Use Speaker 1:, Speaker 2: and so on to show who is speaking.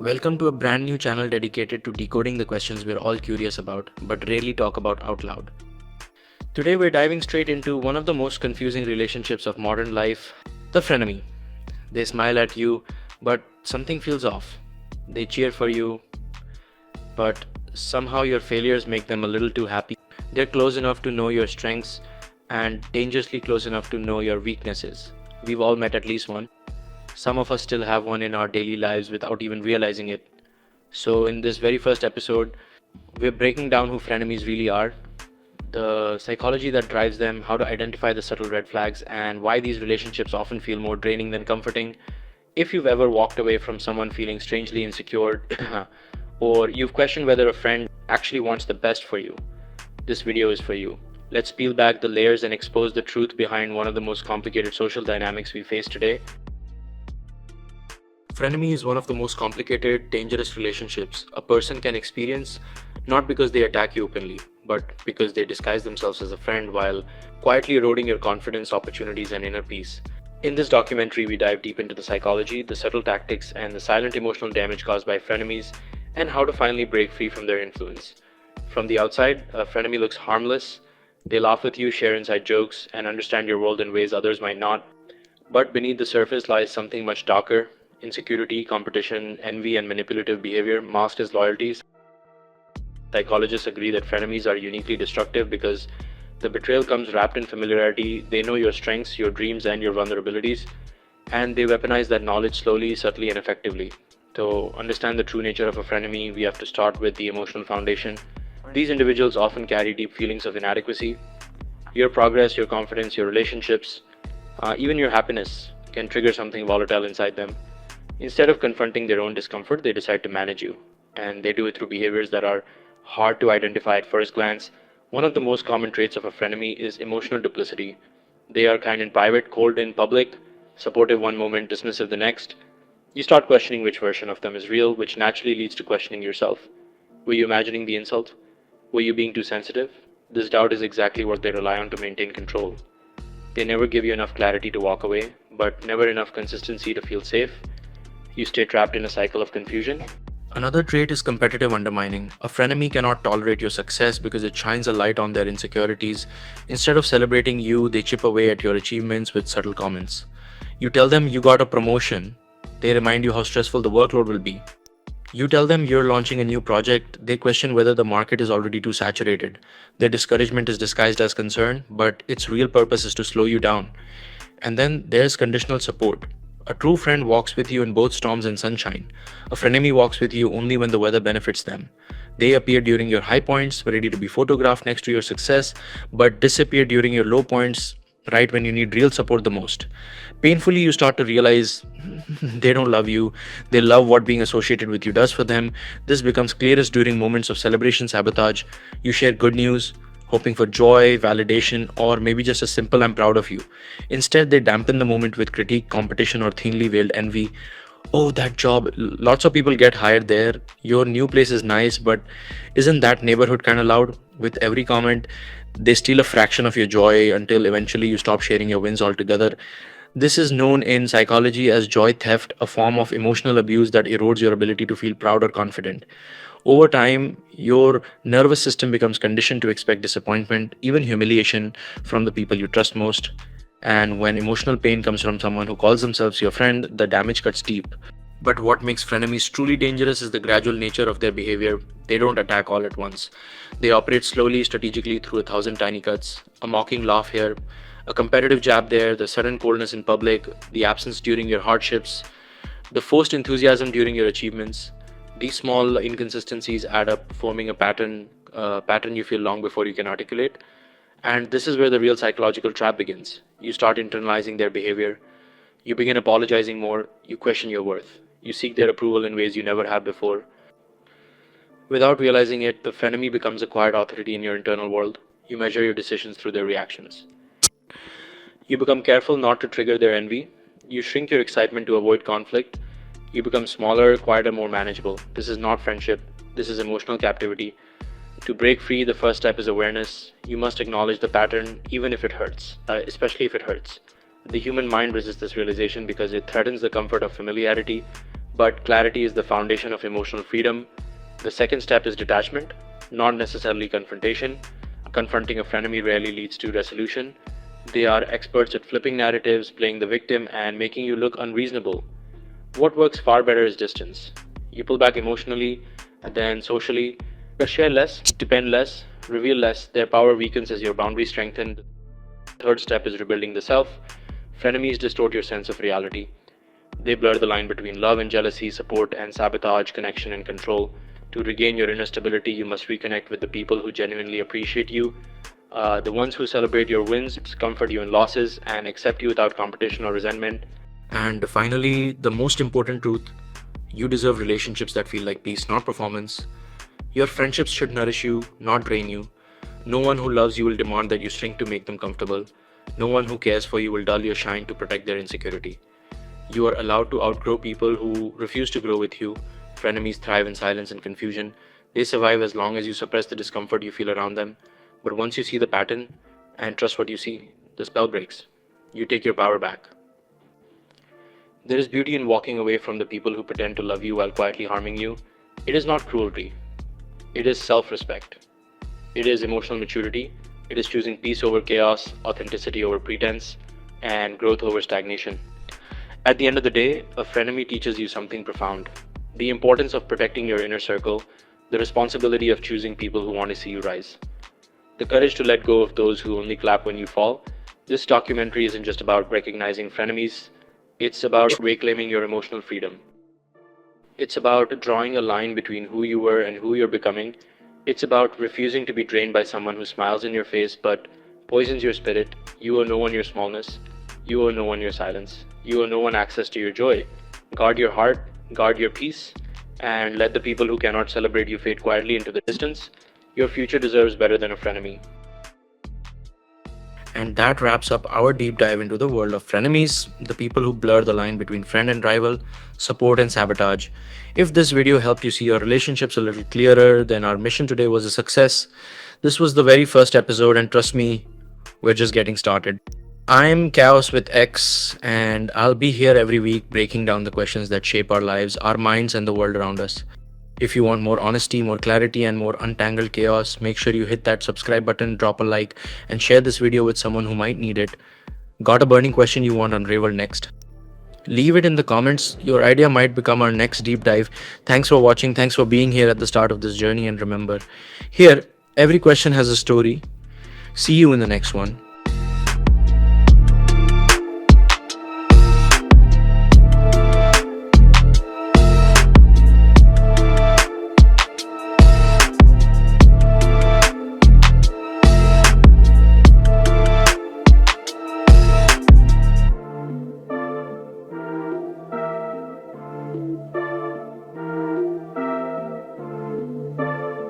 Speaker 1: Welcome to a brand new channel dedicated to decoding the questions we're all curious about, but rarely talk about out loud. Today we're diving straight into one of the most confusing relationships of modern life, the frenemy. They smile at you, but something feels off. They cheer for you, but somehow your failures make them a little too happy. They're close enough to know your strengths and dangerously close enough to know your weaknesses. We've all met at least one. Some of us still have one in our daily lives without even realizing it. So, in this very first episode, we're breaking down who frenemies really are, the psychology that drives them, how to identify the subtle red flags, and why these relationships often feel more draining than comforting. If you've ever walked away from someone feeling strangely insecure, or you've questioned whether a friend actually wants the best for you, this video is for you. Let's peel back the layers and expose the truth behind one of the most complicated social dynamics we face today. Frenemy is one of the most complicated, dangerous relationships a person can experience, not because they attack you openly, but because they disguise themselves as a friend while quietly eroding your confidence, opportunities, and inner peace. In this documentary, we dive deep into the psychology, the subtle tactics, and the silent emotional damage caused by frenemies, and how to finally break free from their influence. From the outside, a frenemy looks harmless. They laugh with you, share inside jokes, and understand your world in ways others might not. But beneath the surface lies something much darker: insecurity, competition, envy, and manipulative behavior masked as loyalties. Psychologists agree that frenemies are uniquely destructive because the betrayal comes wrapped in familiarity. They know your strengths, your dreams, and your vulnerabilities, and they weaponize that knowledge slowly, subtly, and effectively. To understand the true nature of a frenemy, we have to start with the emotional foundation. These individuals often carry deep feelings of inadequacy. Your progress, your confidence, your relationships, even your happiness can trigger something volatile inside them. Instead of confronting their own discomfort, they decide to manage you, and they do it through behaviors that are hard to identify at first glance. One of the most common traits of a frenemy is emotional duplicity. They are kind in private, cold in public, supportive one moment, dismissive the next. You start questioning which version of them is real, which naturally leads to questioning yourself. Were you imagining the insult? Were you being too sensitive? This doubt is exactly what they rely on to maintain control. They never give you enough clarity to walk away, but never enough consistency to feel safe. You stay trapped in a cycle of confusion. Another trait is competitive undermining. A frenemy cannot tolerate your success because it shines a light on their insecurities. Instead of celebrating you, they chip away at your achievements with subtle comments. You tell them you got a promotion, they remind you how stressful the workload will be. You tell them you're launching a new project, they question whether the market is already too saturated. Their discouragement is disguised as concern, but its real purpose is to slow you down. And then there's conditional support. A true friend walks with you in both storms and sunshine. A frenemy walks with you only when the weather benefits them. They appear during your high points, ready to be photographed next to your success, but disappear during your low points, right when you need real support the most. Painfully, you start to realize they don't love you, they love what being associated with you does for them. This becomes clearest during moments of celebration, sabotage. You share good news, hoping for joy, validation, or maybe just a simple "I'm proud of you." Instead, they dampen the moment with critique, competition, or thinly veiled envy. Oh, that job, lots of people get hired there. Your new place is nice, but isn't that neighborhood kind of loud? With every comment, they steal a fraction of your joy until eventually you stop sharing your wins altogether. This is known in psychology as joy theft, a form of emotional abuse that erodes your ability to feel proud or confident. Over time, your nervous system becomes conditioned to expect disappointment, even humiliation, from the people you trust most. And when emotional pain comes from someone who calls themselves your friend, the damage cuts deep. But what makes frenemies truly dangerous is the gradual nature of their behavior. They don't attack all at once. They operate slowly, strategically through 1,000 tiny cuts. A mocking laugh here, a competitive jab there, the sudden coldness in public, the absence during your hardships, the forced enthusiasm during your achievements. These small inconsistencies add up, forming a pattern you feel long before you can articulate. And this is where the real psychological trap begins. You start internalizing their behavior. You begin apologizing more. You question your worth. You seek their approval in ways you never have before. Without realizing it, the frenemy becomes a quiet authority in your internal world. You measure your decisions through their reactions. You become careful not to trigger their envy. You shrink your excitement to avoid conflict. You become smaller, quieter, more manageable. This is not friendship. This is emotional captivity. To break free, the first step is awareness. You must acknowledge the pattern, even if it hurts, especially if it hurts. The human mind resists this realization because it threatens the comfort of familiarity, but clarity is the foundation of emotional freedom. The second step is detachment, not necessarily confrontation. Confronting a frenemy rarely leads to resolution. They are experts at flipping narratives, playing the victim, and making you look unreasonable. What works far better is distance. You pull back emotionally, then socially. Share less, depend less, reveal less. Their power weakens as your boundaries strengthen. Third step is rebuilding the self. Frenemies distort your sense of reality. They blur the line between love and jealousy, support and sabotage, connection and control. To regain your inner stability, you must reconnect with the people who genuinely appreciate you, the ones who celebrate your wins, comfort you in losses, and accept you without competition or resentment. And finally, the most important truth: you deserve relationships that feel like peace, not performance. Your friendships should nourish you, not drain you. No one who loves you will demand that you shrink to make them comfortable. No one who cares for you will dull your shine to protect their insecurity. You are allowed to outgrow people who refuse to grow with you. Frenemies thrive in silence and confusion. They survive as long as you suppress the discomfort you feel around them. But once you see the pattern and trust what you see, the spell breaks. You take your power back. There is beauty in walking away from the people who pretend to love you while quietly harming you. It is not cruelty. It is self-respect. It is emotional maturity. It is choosing peace over chaos, authenticity over pretense, and growth over stagnation. At the end of the day, a frenemy teaches you something profound: the importance of protecting your inner circle, the responsibility of choosing people who want to see you rise, the courage to let go of those who only clap when you fall. This documentary isn't just about recognizing frenemies, it's about reclaiming your emotional freedom. It's about drawing a line between who you were and who you're becoming. It's about refusing to be drained by someone who smiles in your face but poisons your spirit. You owe no one your smallness. You owe no one your silence. You owe no one access to your joy. Guard your heart, guard your peace, and let the people who cannot celebrate you fade quietly into the distance. Your future deserves better than a frenemy. And that wraps up our deep dive into the world of frenemies, the people who blur the line between friend and rival, support and sabotage. If this video helped you see your relationships a little clearer, then our mission today was a success. This was the very first episode, and trust me, we're just getting started. I'm Chaos with X, and I'll be here every week breaking down the questions that shape our lives, our minds, and the world around us. If you want more honesty, more clarity, and more untangled chaos, make sure you hit that subscribe button, drop a like, and share this video with someone who might need it. Got a burning question you want unraveled next? Leave it in the comments. Your idea might become our next deep dive. Thanks for watching. Thanks for being here at the start of this journey. And remember, here, every question has a story. See you in the next one.